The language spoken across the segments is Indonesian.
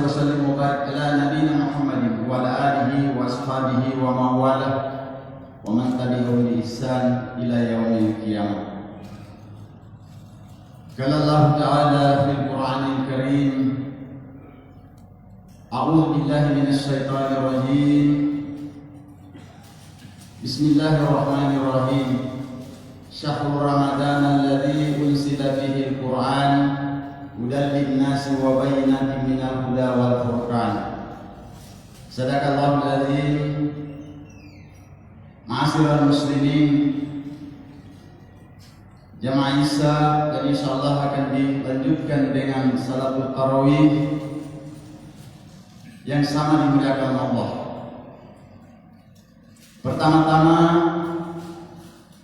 وسلم وبارك على نبينا محمد وعلى آله وأصحابه ومن والاه ومن تبعهم بإحسان إلى يوم القيامة. قال الله تعالى في القرآن الكريم: أعوذ بالله من الشيطان الرجيم. بسم الله الرحمن الرحيم. شهر رمضان الذي أنزل فيه القرآن هدى للناس وبينات من الهدى والفرقان. صدق الله العظيم. Ma'asyiral muslimin, jamaah Isya, dan insyaallah akan dilanjutkan dengan salatul tarawih yang sama dimuliakan Allah. Pertama-tama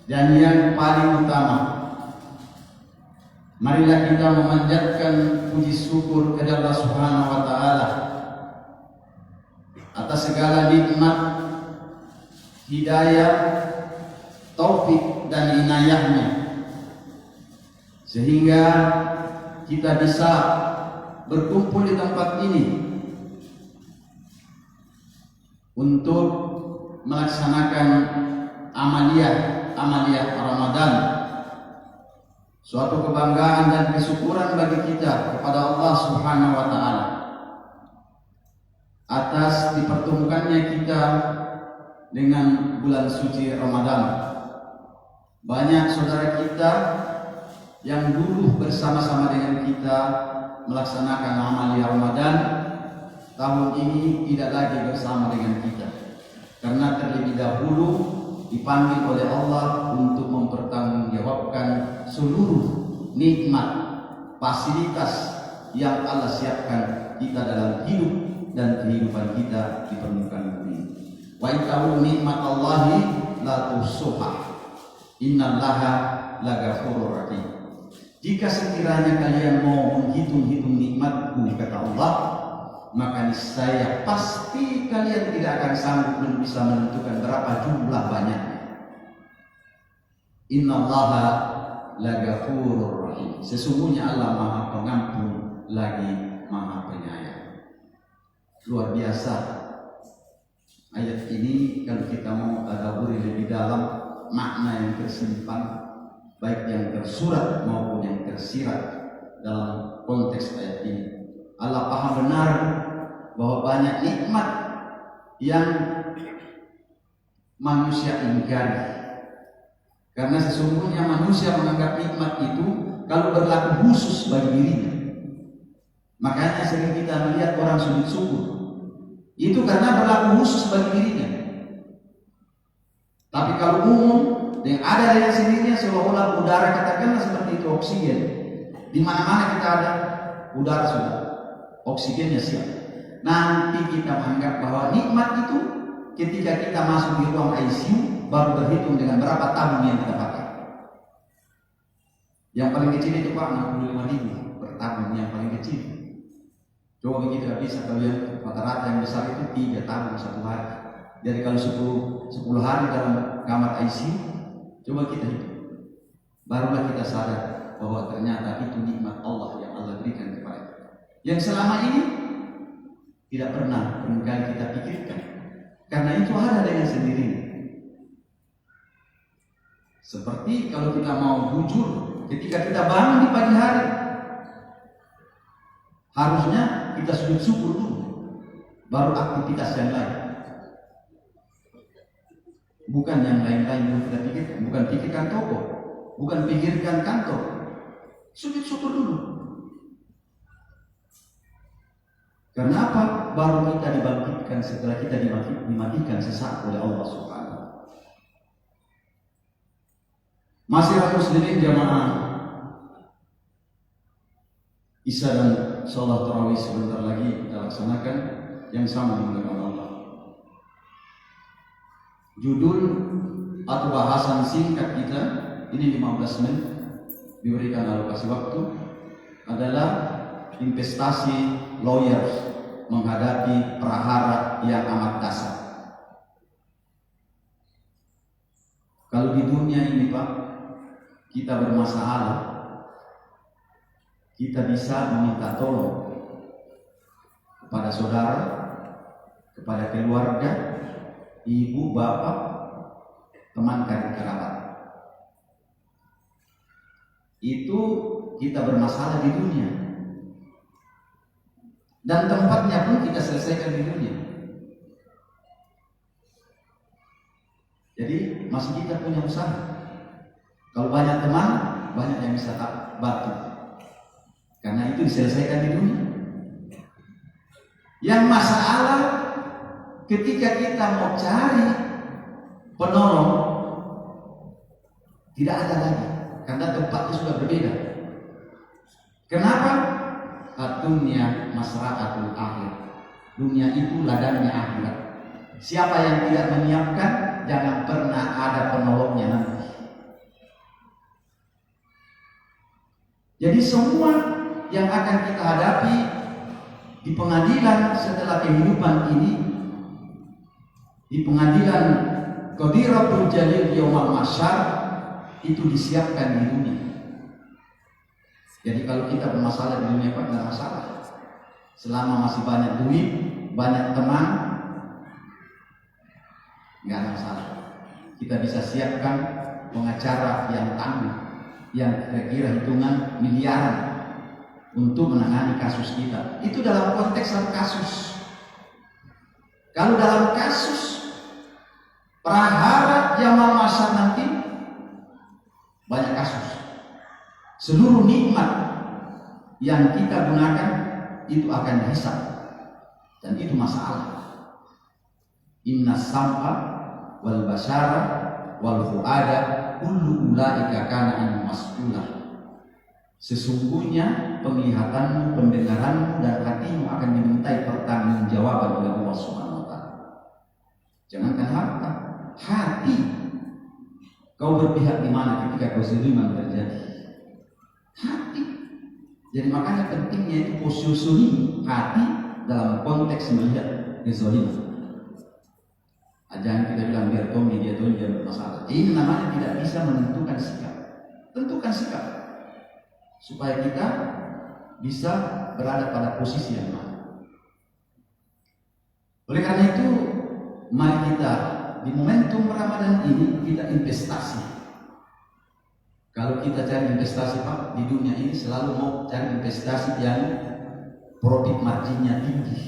dan yang paling utama, marilah kita memanjatkan puji syukur kepada Allah Subhanahu wa taala atas segala nikmat, hidayah, taufik dan inayahnya, sehingga kita bisa berkumpul di tempat ini untuk melaksanakan amaliyah Ramadan. Suatu kebanggaan dan kesyukuran bagi kita kepada Allah Subhanahu wa taala atas dipertemukannya kita dengan bulan suci Ramadan. Banyak saudara kita yang dulu bersama-sama dengan kita melaksanakan amaliyah Ramadan, tahun ini tidak lagi bersama dengan kita karena terlebih dahulu dipanggil oleh Allah untuk mempertanggungjawabkan seluruh nikmat, fasilitas yang Allah siapkan kita dalam hidup dan kehidupan kita di permukaan bumi. Wa innahu nikmatallahi la tuhsuha, innallaha laghafurur rahim. Jika sekiranya kalian mau menghitung-hitung nikmatku, kata Allah, maka niscaya pasti kalian tidak akan sanggup dan bisa menentukan berapa jumlah banyaknya. Innallaha laghafurur rahim. Sesungguhnya Allah Maha Pengampun lagi Maha Penyayang. Luar biasa. Ayat ini kalau kita mau tadabburi lebih dalam, makna yang tersimpan baik yang tersurat maupun yang tersirat dalam konteks ayat ini. Allah paham benar bahwa banyak nikmat yang manusia ingkari, karena sesungguhnya manusia menganggap nikmat itu kalau berlaku khusus bagi dirinya. Makanya sering kita melihat orang sujud syukur itu karena berlaku khusus bagi dirinya. Tapi kalau umum yang ada dengan sendirinya, seolah-olah udara katakanlah seperti itu oksigen. Di mana-mana kita ada udara sudah, oksigennya siap. Nanti kita menganggap bahwa nikmat itu ketika kita masuk di ruang ICU baru berhitung dengan berapa tabung yang kita pakai. Yang paling kecil itu Pak 65.000 per tabung, yang paling kecil. Coba begitu bisa, kalau yang rata-rata yang besar itu 3 tabung satu hari. Jadi kalau 10 hari dalam kamar ICU, coba kita hitung. Barulah kita sadar bahwa ternyata itu nikmat Allah yang Allah berikan kepada kita, yang selama ini tidak pernah barangkali kita pikirkan, karena itu ada dengan sendirinya. Seperti kalau kita mau jujur, ketika kita bangun di pagi hari, harusnya kita sujud syukur dulu, baru aktivitas yang lain. Bukan yang lain-lain yang kita pikirkan, bukan pikirkan toko, bukan pikirkan kantor. Sujud syukur dulu. Karena apa? Baru kita dibangkitkan setelah kita dimatikan sesaat oleh Allah Subhanahu. Masih muslimin jamaah Isya dan sholat tarawih sebentar lagi kita laksanakan yang sama dengan Allah. Judul atau bahasan singkat kita ini 15 menit diberikan alokasi waktu adalah investasi lawyers menghadapi prahara yang amat dasar. Kalau di dunia ini Pak, kita bermasalah, kita bisa meminta tolong kepada kepada saudara, kepada keluarga, ibu, bapak, teman karib kerabat. Itu kita bermasalah di dunia, dan tempatnya pun kita selesaikan di dunia. Jadi masih kita punya usaha. Kalau banyak teman, banyak yang bisa bantu, karena itu diselesaikan di dunia. Yang masalah ketika kita mau cari penolong, tidak ada lagi, karena tempatnya sudah berbeda. Kenapa? Dunia masyarakat akhir. Dunia itu ladangnya akhirat. Siapa yang tidak menyiapkan, jangan pernah ada penolongnya nanti. Jadi semua yang akan kita hadapi di pengadilan setelah kehidupan ini, di pengadilan Qadiratul Jalil Yaumal Mahsyar, itu disiapkan di dunia. Jadi kalau kita bermasalah di dunia, Pak, tidak masalah. Selama masih banyak duit, banyak teman, nggak ada masalah. Kita bisa siapkan pengacara yang tangguh, yang kira-kira hitungan miliaran untuk menangani kasus kita. Itu dalam konteks satu kasus. Kalau dalam kasus prahara Yaumal Mahsyar nanti, banyak kasus. Seluruh nikmat yang kita gunakan itu akan dihisab, dan itu masalah. Inna sam'a wal basara wal fuada kullu ulaika kana an mas'ulah. Sesungguhnya penglihatanmu, pendengaranmu, dan hatimu akan dimintai pertanggungjawaban oleh Allah Subhanahu wa taala. Jangankan harta, hati. Kau berpihak di mana ketika kezaliman terjadi? Hati. Jadi makanya pentingnya itu posisi hati dalam konteks melihat kezaliman. Jangan kita bilang biar Tommy dia bermasalah. Ini namanya tidak bisa menentukan sikap. Tentukan sikap supaya kita bisa berada pada posisi yang mana. Oleh karena itu, mari kita di momentum Ramadan ini kita investasi. Kalau kita cari investasi, Pak, di dunia ini selalu mau cari investasi yang profit marginnya tinggi,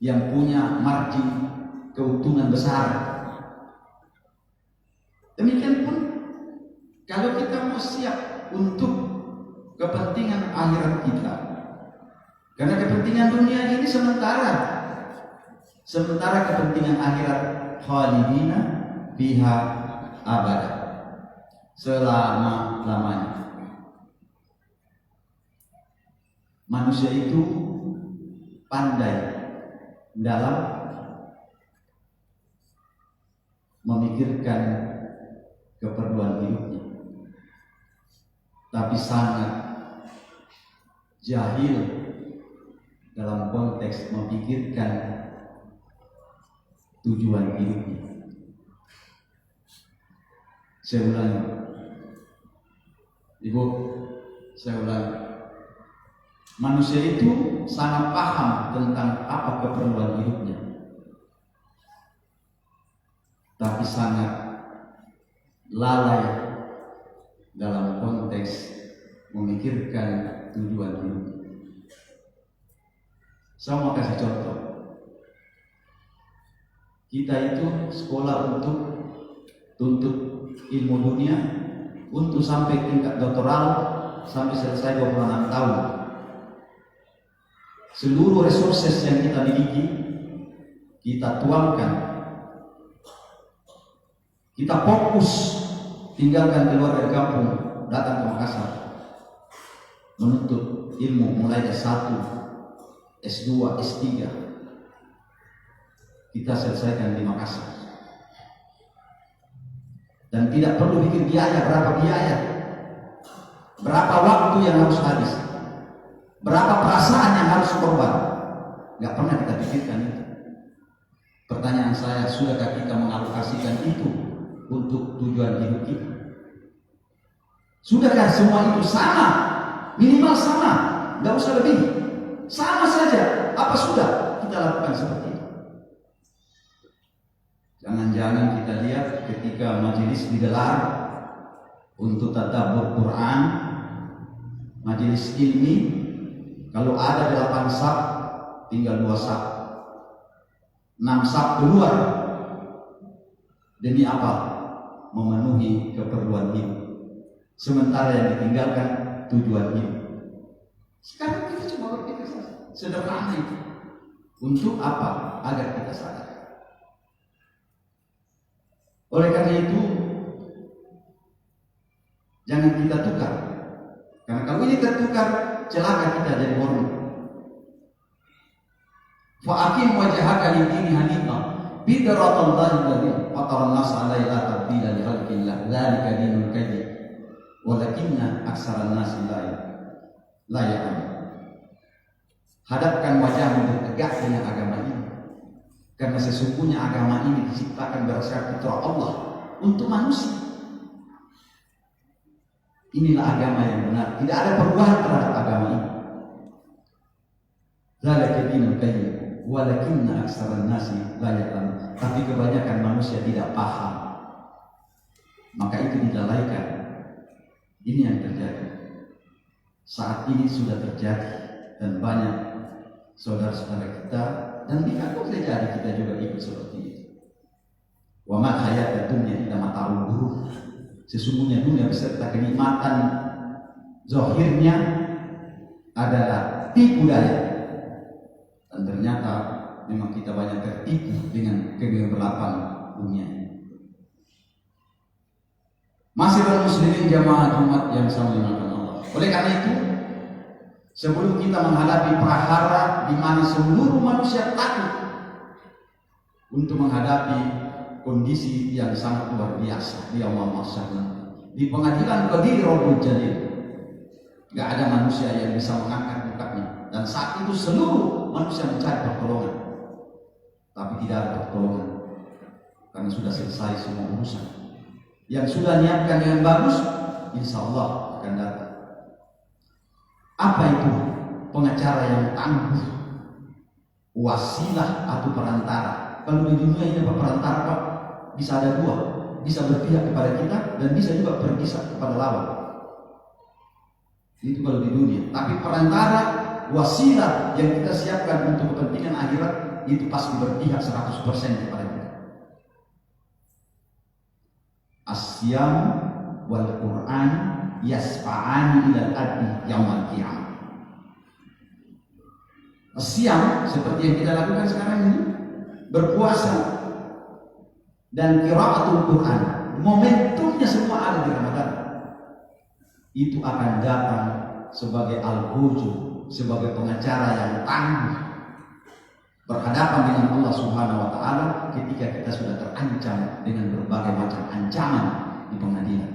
yang punya margin keuntungan besar. Demikian pun kalau kita mau siap untuk kepentingan akhirat kita, karena kepentingan dunia ini sementara kepentingan akhirat khalidina biha abada, selama-lamanya. Manusia itu pandai dalam memikirkan keperluan hidupnya, tapi sangat jahil dalam konteks memikirkan tujuan hidupnya. Saya ulangi, Ibu, saya ulangi. Manusia itu sangat paham tentang apa keperluan hidupnya, tapi sangat lalai dalam konteks memikirkan tujuan hidup. Saya mau kasih contoh. Kita itu sekolah untuk tuntut ilmu dunia, untuk sampai tingkat doktoral, sampai selesai 26 tahun. Seluruh resources yang kita miliki, kita tuangkan, kita fokus, tinggalkan keluarga kampung, datang ke Makassar, menuntut ilmu mulai S1, S2, S3. Kita selesaikan di Makassar. Dan tidak perlu bikin biaya, berapa waktu yang harus habis, berapa perasaan yang harus korban. Gak pernah kita pikirkan itu. Pertanyaan saya, sudahkah kita mengalokasikan itu untuk tujuan hidup kita? Sudahkah semua itu sama? Minimal sama, gak usah lebih. Sama saja. Apa seperti itu. Jangan-jangan kita lihat ketika majelis digelar untuk tadabbur Quran, majelis ilmi, kalau ada 8 saf, tinggal 2 saf, 6 saf keluar. Demi apa? Memenuhi keperluan hidup. Sementara yang ditinggalkan tujuan hidup. Sekarang kita coba berpikir sederhana itu. Untuk apa? Agar kita sadar. Oleh karena itu, jangan kita tukar. Karena kalau ini tertukar, celaka kita jadi orang. Fa'akim wajhaka lid-dini hanifan fitratallahi allati fatara an-nasa 'alaiha la tabdila li khalqillah dzalika dinul qayyim walakinna aktsara an-nasi la ya'lamun. Hadapkan wajahmu tegak dengan agama ini. Karena sesungguhnya agama ini diciptakan berdasarkan fitrah Allah untuk manusia. Inilah agama yang benar. Tidak ada perubahan terhadap agama ini. Dzalika dinul qayyim walakinna aktsara an-nasi la ya'lamun. Tapi kebanyakan manusia tidak paham. Maka itu dilalaikan. Ini yang terjadi. Saat ini sudah terjadi dan banyak saudara-saudara kita dan bisa terjadi kita juga ikut seperti itu. Wa ma hayatud dunya illa mata'ul ghurur. Sesungguhnya dunia beserta kenikmatan zahirnya adalah tipu daya. Dan ternyata memang kita banyak tertipu dengan kegelapan dunia. Masih muslimin jamaah umat yang sama dengan Allah. Oleh karena itu, sebelum kita menghadapi prahara di mana seluruh manusia takut untuk menghadapi kondisi yang sangat luar biasa di yaumul mahsyar nanti, di pengadilan Qadir Rabbul Jalil, nggak ada manusia yang bisa mengangkat mukanya. Dan saat itu seluruh manusia mencari pertolongan, tapi tidak ada pertolongan karena sudah selesai semua urusan. Yang sudah niatkan dengan bagus, insya Allah akan datang. Apa itu? Pengacara yang tangguh, wasilah atau perantara. Kalau di dunia ini apa perantara, Pak? Bisa ada 2, bisa berpihak kepada kita dan bisa juga berpihak kepada lawan. Itu kalau di dunia. Tapi perantara, wasilah yang kita siapkan untuk kepentingan akhirat itu pasti berpihak 100% kepada kita. As-siyam wal Qur'an yasfa'ani ilal adli yaumal qiyamah. As-siyam seperti yang kita lakukan sekarang ini, berpuasa dan qiraatul Qur'an, momentumnya semua ada di Ramadan. Itu akan datang sebagai al-ghujub, sebagai pengacara yang tangguh berhadapan dengan Allah Subhanahu wa taala ketika kita sudah terancam dengan berbagai macam ancaman di pengadilan.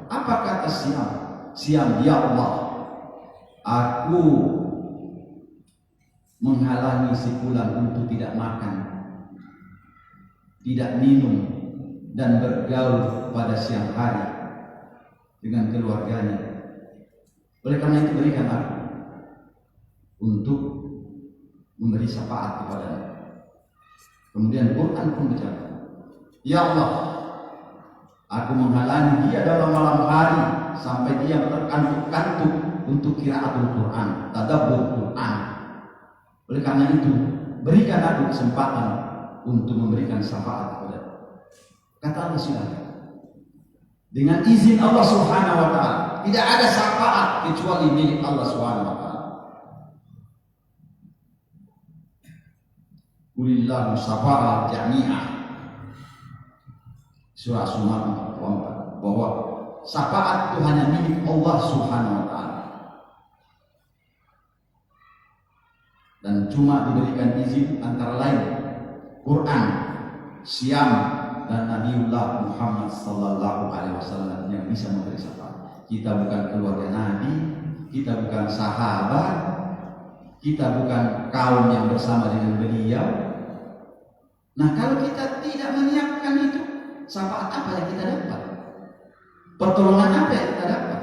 Apa kata siam? Siam, ya Allah, aku menghalangi si fulan untuk tidak makan, tidak minum dan bergaul pada siang hari dengan keluarganya. Oleh karena itu berikan aku untuk memberi syafaat kepadanya. Kemudian Quran pun bicara, ya Allah, aku menghalangi dia dalam malam hari sampai dia terkantuk-kantuk untuk qiraatul Quran, tadabbur Quran. Oleh karena itu berikan aku kesempatan untuk memberikan syafaat kepadanya. Kata Allah, silakan. Dengan izin Allah Subhanahu wa taala. Tidak ada syafaat kecuali milik Allah Subhanahu wa taala. Qulillahu syafa'ah jami'ah. Surah Zumar 44, bahwa syafaat itu hanya milik Allah Subhanahu wa taala. Dan cuma diberikan izin antara lain Quran, Syam, dan Nabiullah Muhammad sallallahu alaihi wasallam yang bisa memberi syafaat. Kita bukan keluarga Nabi, kita bukan sahabat, kita bukan kaum yang bersama dengan beliau. Nah, kalau kita tidak menyiapkan itu, syafaat apa yang kita dapat? Pertolongan apa yang kita dapat?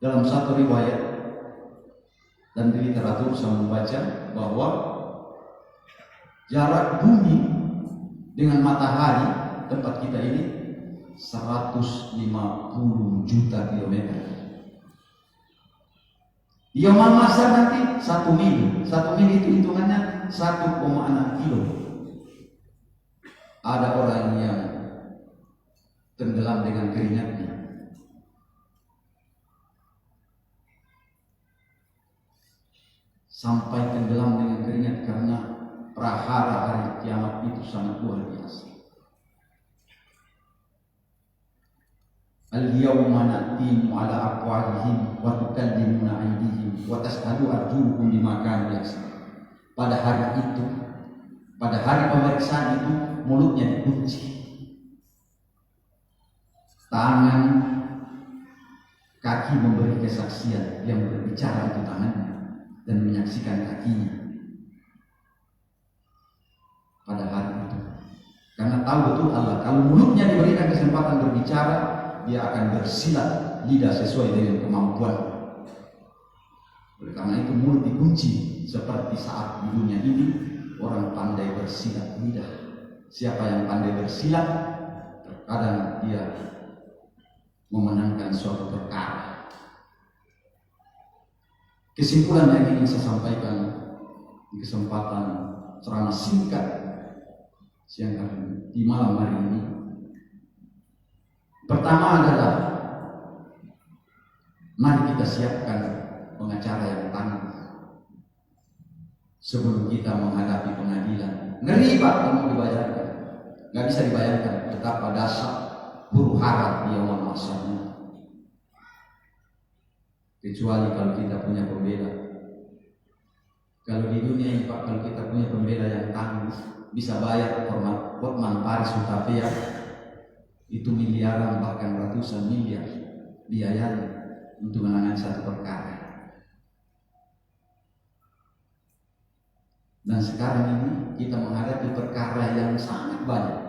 Dalam satu riwayat dan di literatur saya membaca bahwa jarak bumi dengan matahari tempat kita ini 150 juta kilometer. Yaumul mahsyar nanti 1 mil. 1 mil itu hitungannya 1,6 kilo. Ada orang yang tenggelam dengan keringatnya. Sampai tenggelam dengan keringat karena prahara hari kiamat itu sangat luar biasa. Al-yawma na'timu ala aqwalihim wa tukallimuna aydihim wa tashhadu arjuluhum bima kanu yaksibun. Pada hari itu, pada hari pemeriksaan itu, mulutnya dikunci, tangan, kaki memberi kesaksian, yang berbicara itu tangannya dan menyaksikan kakinya pada hari itu. Karena tahu betul Allah, kalau mulutnya diberikan kesempatan berbicara, dia akan bersilat lidah sesuai dengan kemampuan. Oleh karena itu mulut dikunci, seperti saat di dunia ini orang pandai bersilat lidah. Siapa yang pandai bersilat, terkadang dia memenangkan suatu perkara. Kesimpulan yang ingin saya sampaikan di kesempatan ceramah singkat siang hari ini, di malam hari ini, pertama adalah mari kita siapkan pengacara yang tangguh sebelum kita menghadapi pengadilan. Ngeri Pak kalau dibayangkan, nggak bisa dibayangkan betapa dahsyat huru hara di yaumul mahsyar. Kecuali kalau kita punya pembela. Kalau di dunia ini Pak, kalau kita punya pembela yang tangguh, bisa bayar Hotman Paris Hutapea itu miliaran bahkan ratusan miliar biayanya untuk menangani satu perkara. Dan sekarang ini kita menghadapi perkara yang sangat banyak.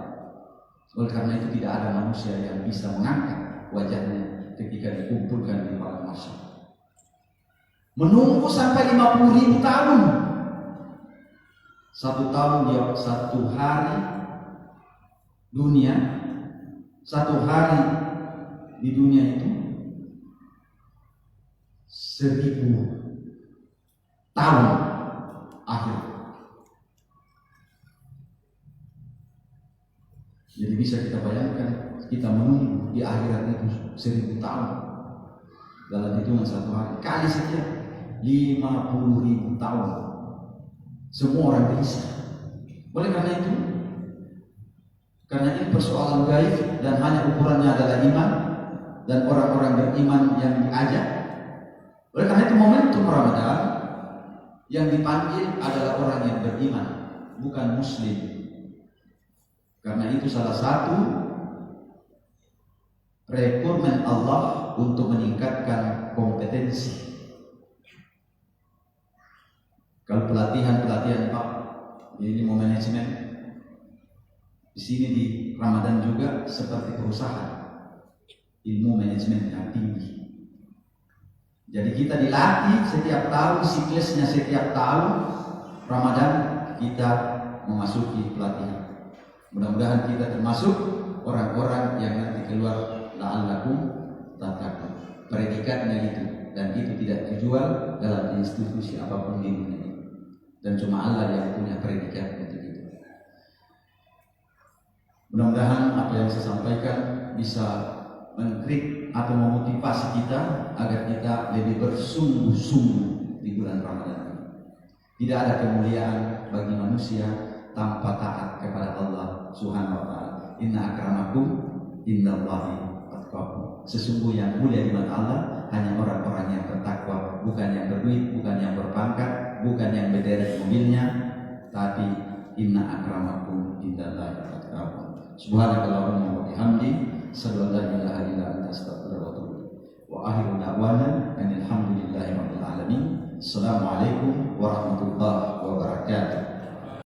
Oleh karena itu tidak ada manusia yang bisa mengangkat wajahnya ketika dikumpulkan di padang mahsyar. Menunggu sampai 50.000 tahun. 1 tahun dia 1 hari dunia. 1 hari di dunia itu 1000 tahun akhir. Jadi bisa kita bayangkan kita menunggu di akhirat itu 1000 tahun dalam hitungan 1 hari. Kali sekian 50.000 tahun. Semua orang bisa. Oleh karena itu, karena ini persoalan gaib dan hanya ukurannya adalah iman dan orang-orang beriman yang diajak. Oleh karena itu momentum Ramadan yang dipanggil adalah orang yang beriman, bukan muslim. Karena itu salah satu rekrutmen Allah untuk meningkatkan kompetensi. Kalau pelatihan Pak, ini mau manajemen. Di sini di Ramadan juga seperti perusahaan, ilmu manajemen yang tinggi. Jadi kita dilatih setiap tahun, siklusnya setiap tahun Ramadan kita memasuki pelatihan. Mudah-mudahan kita termasuk orang-orang yang nanti keluar la'allakum tattaqun. Predikatnya itu, dan itu tidak dijual dalam institusi apapun di dunia ini. Dan cuma Allah yang punya predikat untuk itu. Mudah-mudahan apa yang saya sampaikan bisa men-trigger atau memotivasi kita agar kita lebih bersungguh-sungguh di bulan Ramadan ini. Tidak ada kemuliaan bagi manusia tanpa taat kepada Allah Subhanahu wa taala. Inna akramakum indallahi atqakum. Sesungguhnya yang mulia di mata Allah hanya orang-orang yang bertakwa, bukan yang berduit, bukan yang berpangkat, bukan yang berderet mobilnya, tapi inna akramakum indallahi atqakum. Subhanakallahumma wa bihamdi, asyhadu an la ilaha illa anta, astaghfiruka wa atubu ilaik. Wa akhiru da'wana alhamdulillahi rabbil alamin. Assalamualaikum warahmatullahi wabarakatuh.